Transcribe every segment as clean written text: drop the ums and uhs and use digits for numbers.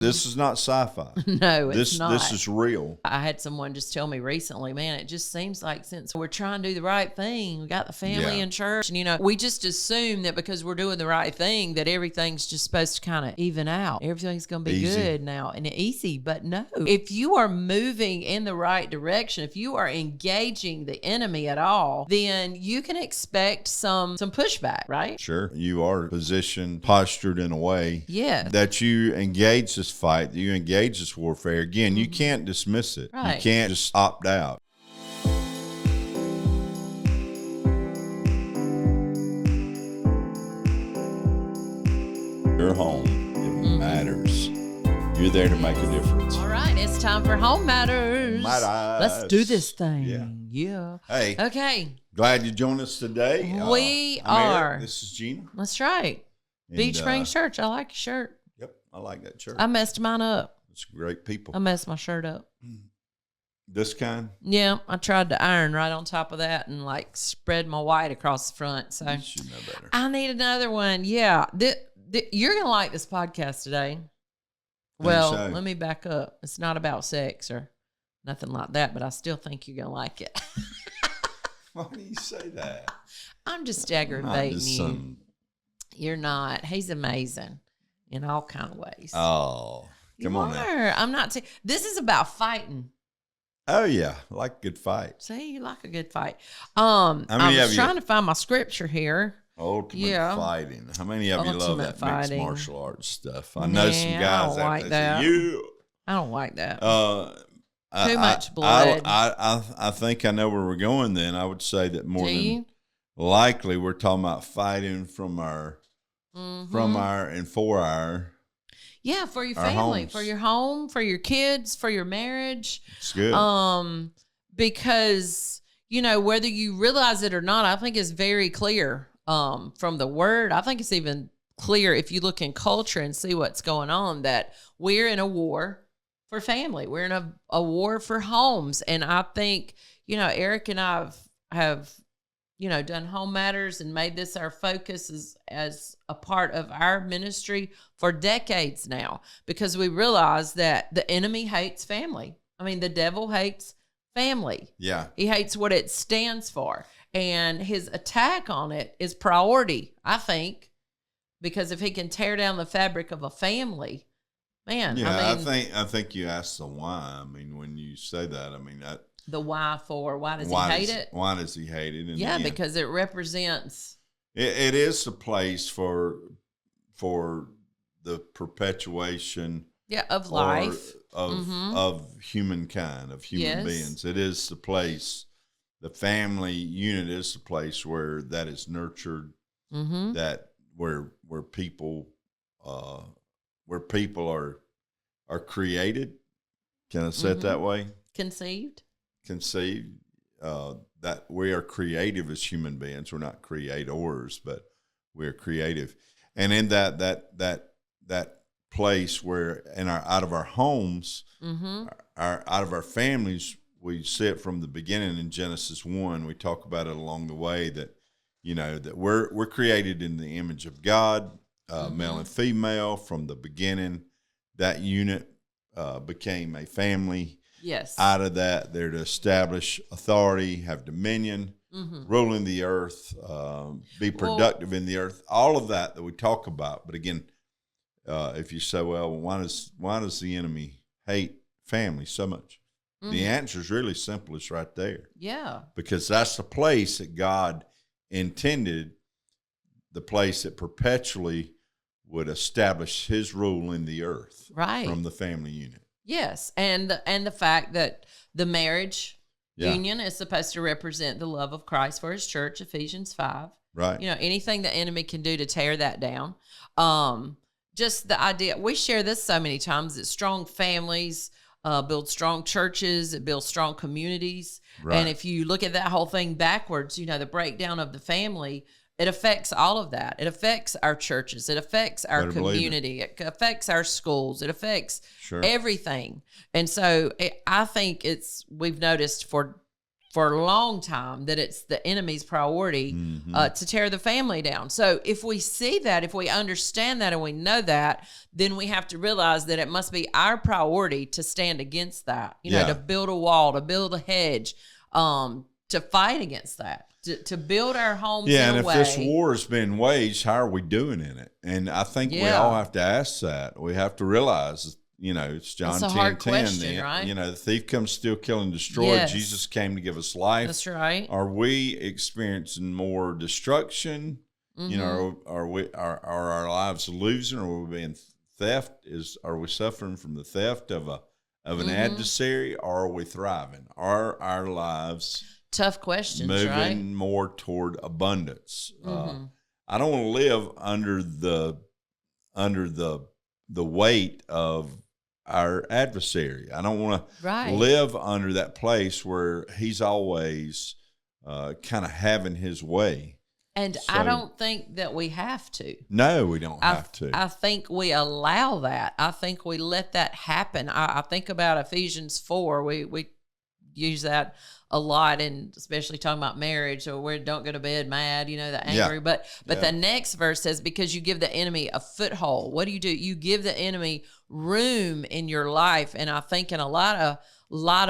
This is not sci-fi. No, it's not. This is real. I had someone just tell me recently, man, it just seems like since we're trying to do the right thing, we got the family in church, and we just assume that because we're doing the right thing that everything's just supposed to kind of even out. Everything's going to be good now and easy. But no, if you are moving in the right direction, if you are engaging the enemy at all, then you can expect some pushback, right? Sure. You are positioned, postured in a way that you engage this fight, that you engage this warfare. Again, you can't dismiss it. Right. You can't just opt out. Your home, it matters. You're there to make a difference. All right, it's time for Home Matters. Let's do this thing. Yeah. Hey. Okay. Glad you joined us today. We I'm are. Eric. This is Gena. That's right. Beach Springs Church. I like your shirt. Yep, I like that shirt. I messed mine up. It's great people. I messed my shirt up. This kind? Yeah, I tried to iron right on top of that and spread my white across the front. So You should know better. I need another one. Yeah. You're going to like this podcast today. Well, let me back up. It's not about sex or nothing like that, but I still think you're going to like it. Why do you say that? I'm just aggravating you. You're not. He's amazing in all kind of ways. Oh, come on now. I'm not. This is about fighting. Oh yeah, I like a good fight. See, you like a good fight. I was trying to find my scripture here. Ultimate fighting. How many of you love that mixed martial arts stuff? I know some guys I don't like that. I don't like that. Too much blood. I think I know where we're going. Then I would say that more than likely we're talking about fighting from our and for our. Yeah, for your family, homes. For your home, for your kids, for your marriage. It's good. Because, whether you realize it or not, I think it's very clear from the word. I think it's even clear if you look in culture and see what's going on, that we're in a war for family. We're in a war for homes. And I think, Eric and I have done Home Matters and made this our focus as a part of our ministry for decades now, because we realize that the enemy hates family. I mean, the devil hates family. Yeah. He hates what it stands for. And his attack on it is priority, I think, because if he can tear down the fabric of a family, man. Yeah, I think you asked the why. I mean, when you say that, the why does he hate it? Why does he hate it? Yeah, because it represents. It is a place for the perpetuation. Yeah, of life. Of humankind, of human beings. It is the place, the family unit is the place where that is nurtured, that where people are created. Can I say it that way? Conceived, that we are creative as human beings. We're not creators, but we're creative. And in that place where out of our homes, out of our families, we see it from the beginning in Genesis 1. We talk about it along the way that, that we're created in the image of God, male and female. From the beginning, that unit became a family. Yes. Out of that, they're to establish authority, have dominion, rule in the earth, be productive in the earth. All of that we talk about. But again, if you say, well, why does the enemy hate family so much? The answer is really simple. It's right there. Yeah. Because that's the place that God intended, the place that perpetually would establish his rule in the earth. Right. From the family unit. Yes, and the fact that the marriage union is supposed to represent the love of Christ for his church, Ephesians 5. Right. Anything the enemy can do to tear that down. Just the idea, we share this so many times, that strong families build strong churches, it builds strong communities. Right. And if you look at that whole thing backwards, the breakdown of the family, it affects all of that. It affects our churches. It affects our community. It affects our schools. It affects everything. And so I think we've noticed for for a long time that it's the enemy's priority to tear the family down. So if we see that, if we understand that and we know that, then we have to realize that it must be our priority to stand against that, you know, to build a wall, to build a hedge, to fight against that, to build our homes in a way. Yeah, and if this war has been waged, how are we doing in it? And I think we all have to ask that. We have to realize, you know, it's John 10:10. Right? You know, the thief comes, steal, kill, and destroy. Yes. Jesus came to give us life. That's right. Are we experiencing more destruction? You know, are our lives losing? Or are we being theft? Are we suffering from the theft of an adversary? Or are we thriving? Are our lives tough questions, moving right? more toward abundance? I don't want to live under the weight of our adversary. I don't want to live under that place where he's always kind of having his way. And so, I don't think that we have to. No, we don't have to. I think we allow that. I think we let that happen. I think about Ephesians 4. We use that a lot, and especially talking about marriage, or where don't go to bed mad, you know, the angry. But the next verse says, because you give the enemy a foothold. What do? You give the enemy room in your life. And I think in a lot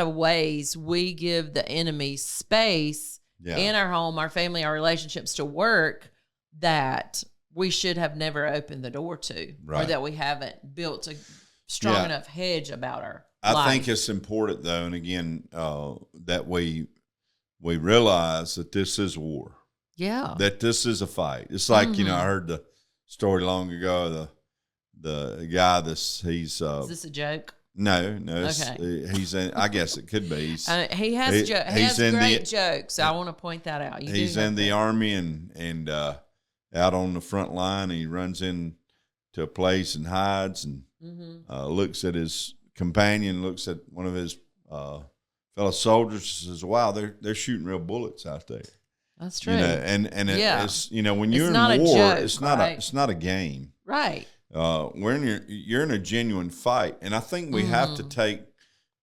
of ways, we give the enemy space in our home, our family, our relationships to work that we should have never opened the door to, or that we haven't built a strong enough hedge about our life. I think it's important, though, and again, that we realize that this is war. Yeah. That this is a fight. It's like, you know, I heard the story long ago, the guy he's... is this a joke? No. Okay. He's in, I guess it could be. He has great jokes. I want to point that out. He's in the Army and out on the front line. He runs into a place and hides and looks at his companion, looks at one of his fellow soldiers, and says, "Wow, they're shooting real bullets out there." That's true. You know, and it's, you know, when you're in war, joke, it's not a game. Right. You're in a genuine fight, and I think we have to take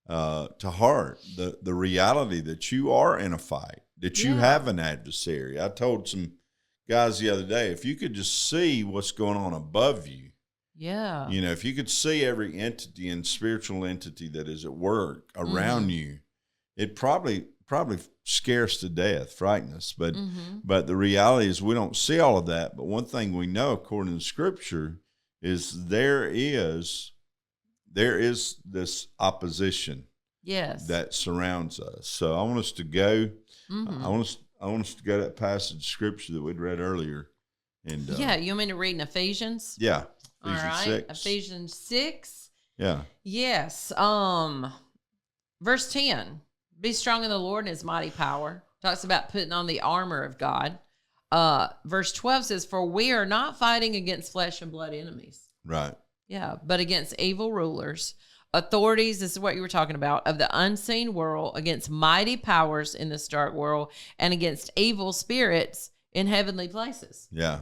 to heart the reality that you are in a fight, that you have an adversary. I told some guys the other day, if you could just see what's going on above you, you know, if you could see every entity and spiritual entity that is at work around you, it probably scare us to death, frighten us. But the reality is we don't see all of that. But one thing we know, according to Scripture, is there is this opposition that surrounds us. So I want us to go. I want us to go to that passage of Scripture that we'd read earlier. And you want me to read in Ephesians? Yeah. Ephesians 6. Ephesians 6. Yeah. Yes. Verse 10. Be strong in the Lord and his mighty power. Talks about putting on the armor of God. Verse 12 says, for we are not fighting against flesh and blood enemies. Right. Yeah, but against evil rulers, authorities, this is what you were talking about, of the unseen world, against mighty powers in this dark world, and against evil spirits in heavenly places. Yeah.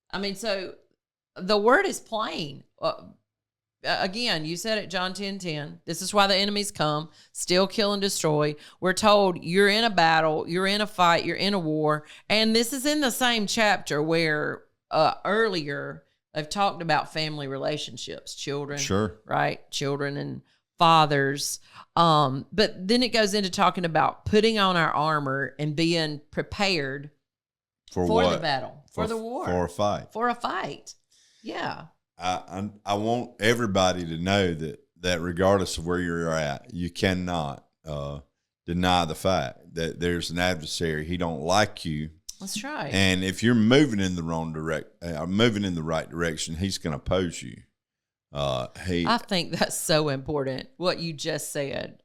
I mean, so the word is plain. Again, you said it, John 10:10. This is why the enemies come, steal, kill, and destroy. We're told you're in a battle, you're in a fight, you're in a war. And this is in the same chapter where earlier they've talked about family relationships, children, right? Children and fathers. But then it goes into talking about putting on our armor and being prepared for the battle, for the war, for a fight. Yeah. I want everybody to know that regardless of where you're at, you cannot deny the fact that there's an adversary. He don't like you. That's right. And if you're moving in the moving in the right direction, he's going to oppose you. I think that's so important. What you just said,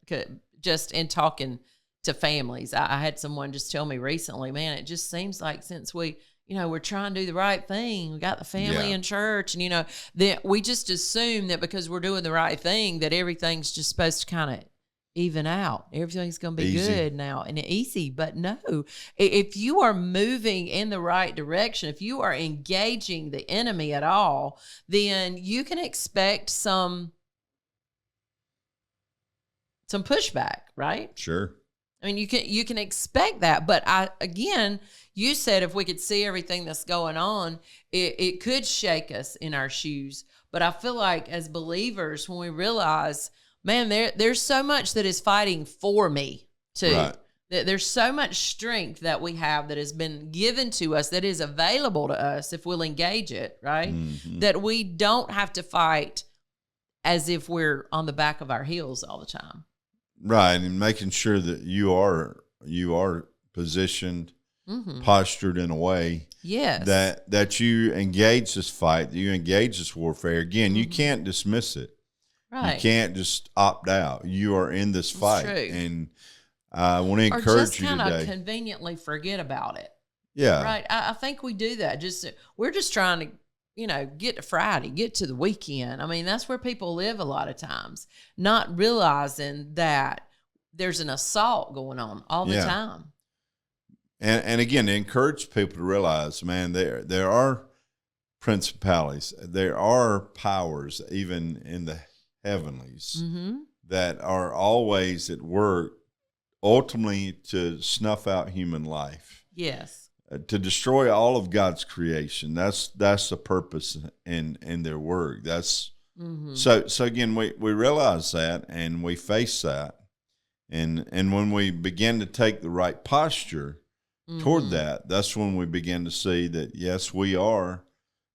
just in talking to families, I had someone just tell me recently, man, it just seems like since we're trying to do the right thing. We got the family in church, and that we just assume that because we're doing the right thing, that everything's just supposed to kind of even out. Everything's going to be good now and easy. But no, if you are moving in the right direction, if you are engaging the enemy at all, then you can expect some pushback, right? Sure. I mean, you can expect that, but again, you said if we could see everything that's going on, it could shake us in our shoes. But I feel like as believers, when we realize, man, there's so much that is fighting for me too. Right. There's so much strength that we have that has been given to us, that is available to us if we'll engage it, right? Mm-hmm. That we don't have to fight as if we're on the back of our heels all the time. Right, and making sure that you are positioned, postured in a way that you engage this fight, that you engage this warfare. Again, you can't dismiss it. Right. You can't just opt out. You are in this fight. That's true. And I want to encourage you today. Or just kind of conveniently forget about it. Yeah. Right. I think we do that. We're just trying to, get to Friday, get to the weekend. I mean, that's where people live a lot of times, not realizing that there's an assault going on all the time. And again, to encourage people to realize, man, there are principalities, there are powers, even in the heavenlies, that are always at work, ultimately to snuff out human life. Yes. To destroy all of God's creation. That's the purpose in their work. That's so again, we realize that and we face that. And when we begin to take the right posture toward that, that's when we begin to see that yes, we are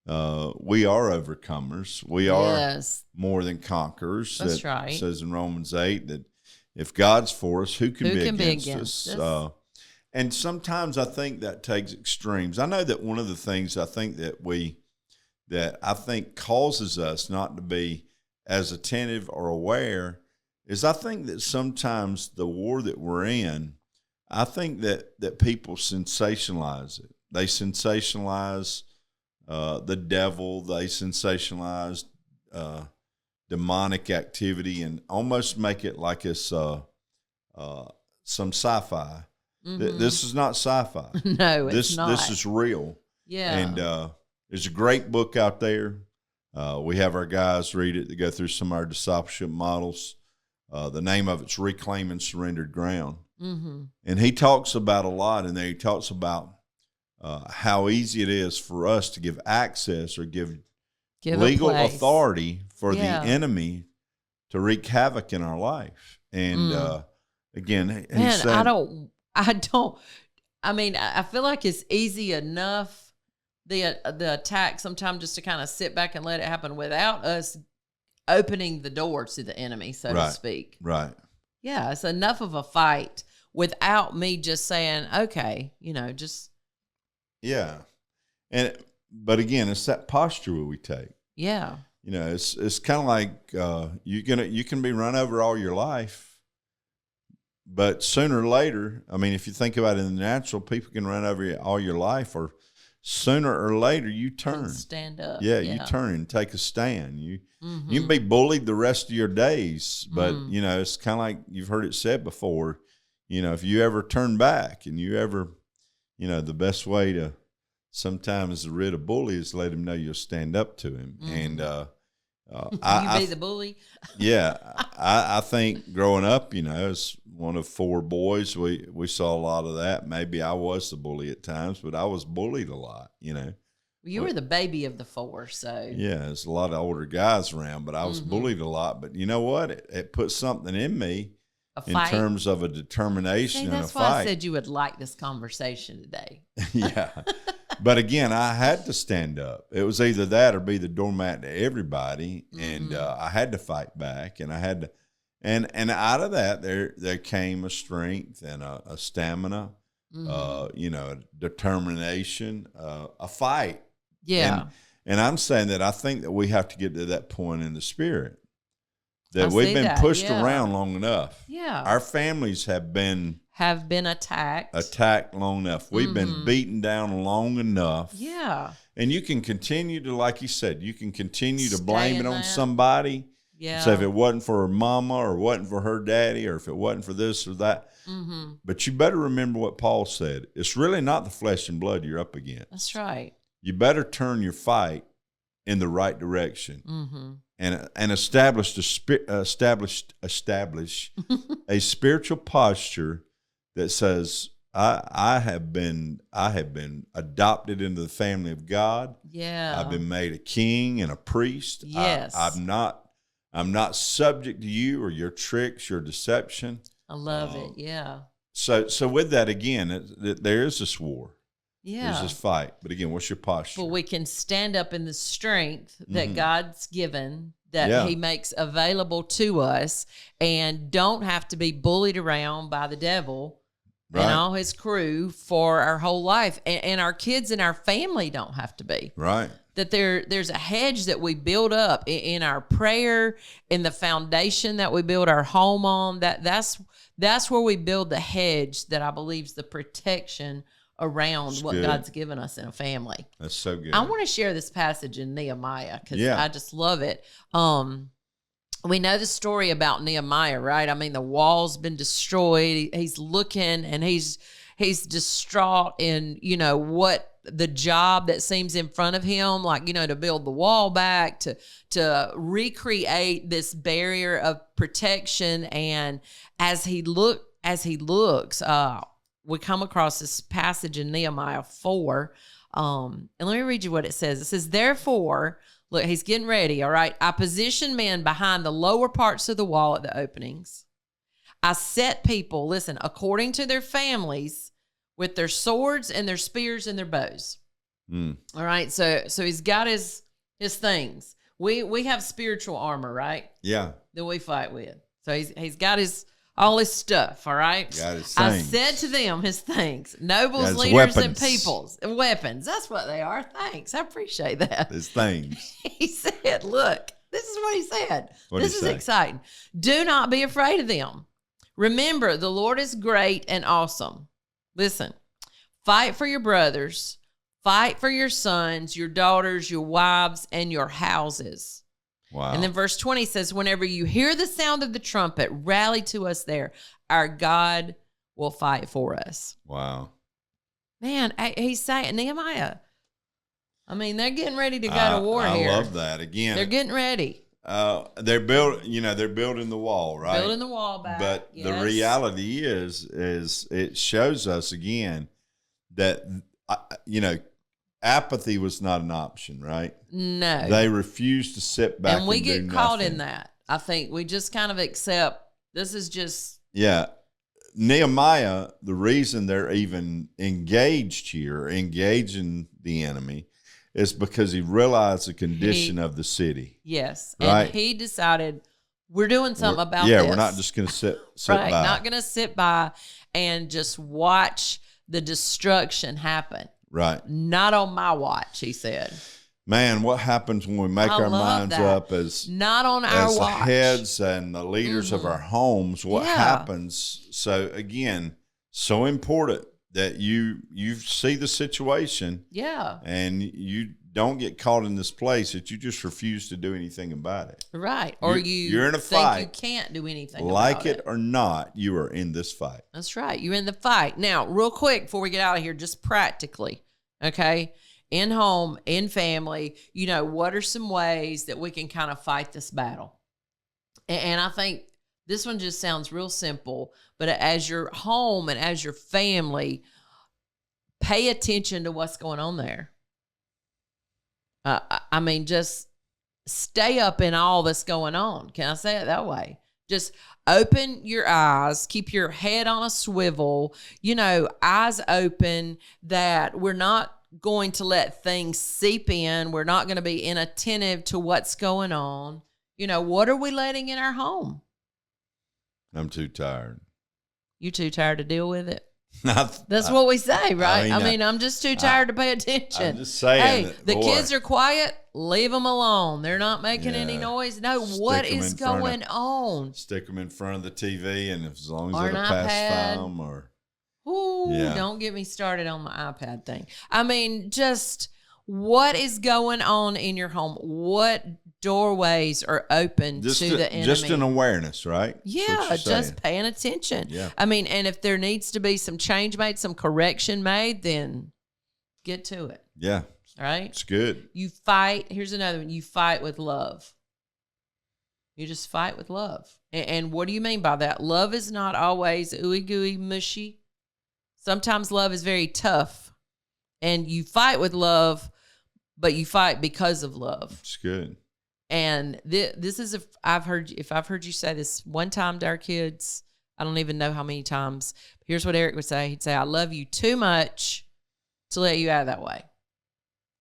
overcomers. We are more than conquerors. That's right. It says in Romans 8 that if God's for us, who can be against us? And sometimes I think that takes extremes. I know that one of the things I think that I think causes us not to be as attentive or aware is I think that sometimes the war that we're in, I think that people sensationalize it. They sensationalize the devil. They sensationalize demonic activity and almost make it like it's some sci-fi. This is not sci-fi. No, it's not. This is real. Yeah. And there's a great book out there. We have our guys read it to go through some of our discipleship models. The name of it's Reclaiming Surrendered Ground. And he talks about a lot in there. He talks about how easy it is for us to give access or give legal authority for the enemy to wreak havoc in our life. And again, he said, I feel like it's easy enough, the attack sometimes, just to kind of sit back and let it happen without us opening the door to the enemy, so to speak. Right. Yeah, it's enough of a fight without me just saying, okay, just. Yeah. But again, it's that posture we take. Yeah. It's kind of like you can be run over all your life. But sooner or later, I mean, if you think about it in the natural, people can run over you all your life, or sooner or later you turn. Stand up. Yeah, you turn and take a stand. You can be bullied the rest of your days, but, it's kind of like you've heard it said before, if you ever turn back and you ever, the best way to sometimes rid a bully is let him know you'll stand up to him. And you be the bully? Yeah. I think growing up, as one of four boys, we saw a lot of that. Maybe I was the bully at times, but I was bullied a lot, You were the baby of the four, so. Yeah, there's a lot of older guys around, but I was bullied a lot. But you know what? It put something in me in terms of a determination and a fight. That's why I said you would like this conversation today. Yeah. But again, I had to stand up. It was either that or be the doormat to everybody. And I had to fight back, and I had to, and out of that, there came a strength and a stamina, a determination, a fight. Yeah. And I'm saying that I think that we have to get to that point in the spirit that we've been pushed around long enough. Yeah. Our families have been attacked long enough. We've been beaten down long enough. Yeah. And you can continue to, like you said, you can continue to blame it on somebody. Yeah. So if it wasn't for her mama or wasn't for her daddy or if it wasn't for this or that. But you better remember what Paul said. It's really not the flesh and blood you're up against. That's right. You better turn your fight in the right direction and establish a spiritual posture that says, I have been adopted into the family of God. Yeah. I've been made a king and a priest. Yes. I'm not subject to you or your tricks, your deception. I love it. Yeah. So with that, again, there is this war. Yeah. There's this fight. But again, what's your posture? But we can stand up in the strength that God's given, that he makes available to us, and don't have to be bullied around by the devil and all his crew for our whole life. And our kids and our family don't have to be. Right. That there's a hedge that we build up in our prayer, in the foundation that we build our home on. That's where we build the hedge that I believe is the protection around what God's given us in a family. That's so good. I want to share this passage in Nehemiah because I just love it. We know the story about Nehemiah, right? I mean, the wall's been destroyed. He's looking and he's distraught in, what the job that seems in front of him, like, to build the wall back, to recreate this barrier of protection. And as he looks, we come across this passage in Nehemiah 4. And let me read you what it says. It says, therefore, look, he's getting ready, all right? I positioned men behind the lower parts of the wall at the openings. I set people, listen, according to their families, with their swords and their spears and their bows. All right, so he's got his things. We have spiritual armor, right? Yeah. That we fight with. So he's got all his stuff, all right? Got his I things. said to them, his things, nobles, his leaders, weapons. and peoples. Weapons, that's what they are. Thanks, I appreciate that. His things. He said, look, this is what he said. What'd This he is say? exciting. Do not be afraid of them. Remember, the Lord is great and awesome. Listen, fight for your brothers, fight for your sons, your daughters, your wives, and your houses. Wow. And then verse 20 says, whenever you hear the sound of the trumpet, rally to us there. Our God will fight for us. Wow. Man, he's saying, Nehemiah, I mean, they're getting ready to go to war here. I love that. Again, They're getting ready. They're building the wall, right? Building the wall back. But yes. the reality is it shows us again that, apathy was not an option, right? No. They refused to sit back and we do get caught nothing. in that. I think we just kind of accept this is just. Yeah. Nehemiah, the reason they're even engaging the enemy, is because he realized the condition of the city. Yes. Right? And he decided we're doing something about this. Yeah, we're not just going to sit right, by. Not going to sit by and just watch the destruction happen. Right. Not on my watch, he said. Man, what happens when we make our minds up as not on our as watch. the heads and the leaders of our homes? What happens? So again, so important that you see the situation, and you don't get caught in this place that you just refuse to do anything about it. Right, or you're in a think fight. You can't do anything like about it or not. You are in this fight. That's right. You're in the fight. Now, real quick before we get out of here, just practically, okay? In home, in family, what are some ways that we can kind of fight this battle? And I think this one just sounds real simple, but as your home and as your family, pay attention to what's going on there. I mean, just stay up in all that's going on. Can I say it that way? Just open your eyes, keep your head on a swivel, eyes open, that we're not going to let things seep in. We're not going to be inattentive to what's going on. What are we letting in our home? I'm too tired. You too tired to deal with it? That's what we say, right? I mean, I'm just too tired to pay attention. I'm just saying. Hey, the kids are quiet. Leave them alone. They're not making any noise. No, what is going on? Stick them in front of the TV, and as long as or it'll pass time, or don't get me started on the iPad thing. I mean, just what is going on in your home? What doorways are open to the enemy? Just an awareness, right? Yeah, just paying attention. Yeah. I mean, and if there needs to be some change made, some correction made, then get to it. Yeah. All right? It's good. You fight. Here's another one. You fight with love. You just fight with love. And what do you mean by that? Love is not always ooey gooey mushy. Sometimes love is very tough, and you fight with love, but you fight because of love. It's good. And this is if I've heard you say this one time to our kids, I don't even know how many times. Here's what Eric would say. He'd say, I love you too much to let you out of that way.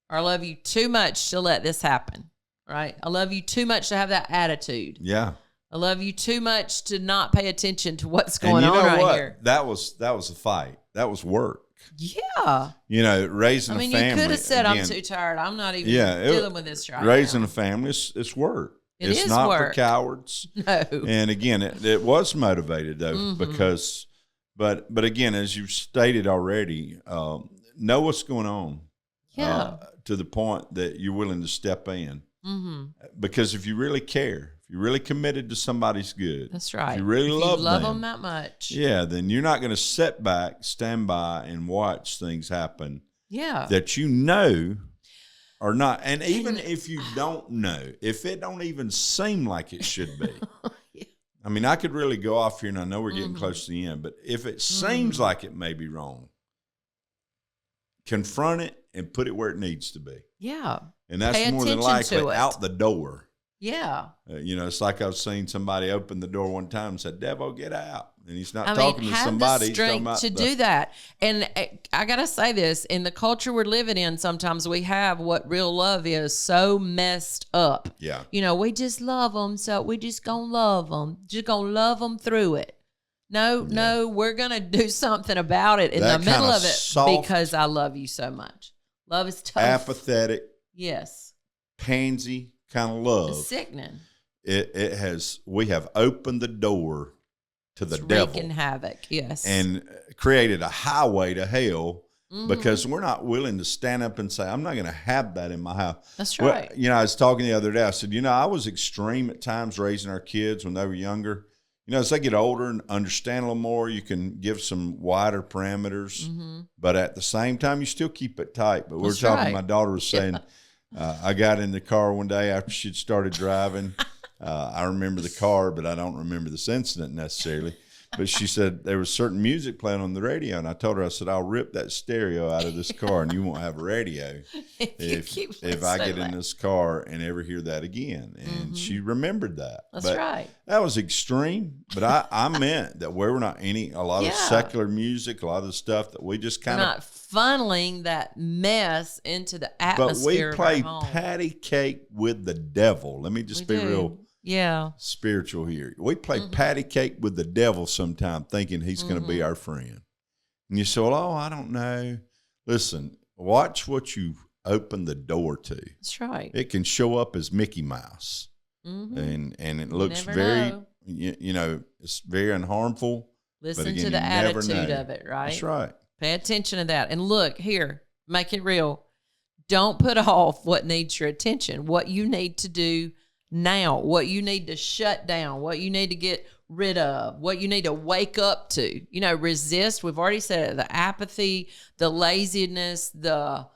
Or I love you too much to let this happen. Right? I love you too much to have that attitude. Yeah. I love you too much to not pay attention to what's going on right here. That was a fight. That was work. Yeah. Raising a family. You could have said, I'm too tired. I'm not even dealing with this right raising now. a family, it's work. It's not work. for cowards. No. And again, it was motivated though, because, but again, as you've stated already, know what's going on. Yeah. To the point that you're willing to step in. Mm-hmm. Because if you really care, if you're really committed to somebody's good, that's right. If you really love them that much, then you're not going to sit back, stand by, and watch things happen. Yeah, that are not. And even if you don't know, if it don't even seem like it should be. Yeah. I mean, I could really go off here, and I know we're getting close to the end, but if it seems like it may be wrong, confront it and put it where it needs to be. Yeah. And that's more than likely out the door. Yeah. It's like I've seen somebody open the door one time and said, devil, get out. And he's not talking to somebody. He's talking about do that. And I got to say this, in the culture we're living in, sometimes we have what real love is so messed up. Yeah. We just love them, so we just going to love them. Just going to love them through it. No, we're going to do something about it in the middle of it because I love you so much. Love is tough. Apathetic. Yes. Pansy kind of love. It's sickening. We have opened the door to the devil. Wreaking havoc, yes. And created a highway to hell because we're not willing to stand up and say, I'm not going to have that in my house. That's right. Well, I was talking the other day. I said, I was extreme at times raising our kids when they were younger. As they get older and understand a little more, you can give some wider parameters. But at the same time, you still keep it tight. But we're talking, my daughter was saying, I got in the car one day after she'd started driving. I remember the car, but I don't remember this incident necessarily. But she said there was certain music playing on the radio, and I told her, I said, I'll rip that stereo out of this car, and you won't have a radio if I get in this car and ever hear that again. And she remembered that. That's right. That was extreme, but I meant that we're not a lot of secular music, a lot of the stuff that we just kind of not funneling that mess into the atmosphere. But we play patty cake with the devil. Let me just be real. Yeah. Spiritual here. We play patty cake with the devil sometime thinking he's going to be our friend. And you say, well, I don't know. Listen, watch what you open the door to. That's right. It can show up as Mickey Mouse. And it looks very, it's very unharmful. Listen to the attitude of it, right? That's right. Pay attention to that. And look, here, make it real. Don't put off what needs your attention, what you need to do now, what you need to shut down, what you need to get rid of, what you need to wake up to. Resist. We've already said it, the apathy, the laziness, the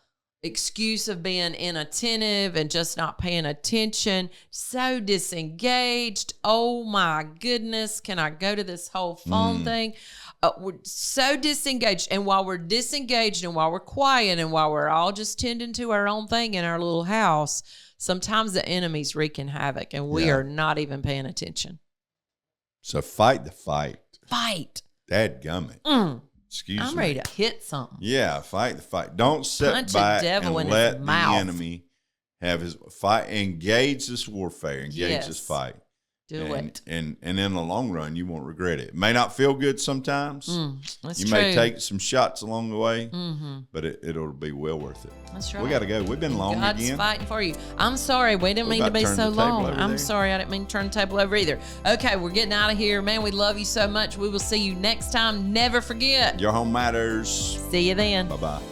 excuse of being inattentive and just not paying attention, so disengaged. Oh my goodness, can I go to this whole phone thing? We're so disengaged. And while we're disengaged and while we're quiet and while we're all just tending to our own thing in our little house, sometimes the enemy's wreaking havoc and we are not even paying attention. So fight the fight. Fight. Dadgummit. Excuse me. I'm ready to hit something. Yeah, fight the fight. Don't sit back and let the enemy have his fight. Engage this warfare. Engage this fight. Do it. And in the long run, you won't regret it. It may not feel good sometimes. That's you true. may take some shots along the way, but it'll be well worth it. That's right. We got to go. We've been long God's again. Fighting for you. I'm sorry. We didn't mean to be so long. I'm sorry. I didn't mean to turn the table over either. Okay, we're getting out of here. Man, we love you so much. We will see you next time. Never forget. Your home matters. See you then. Bye-bye.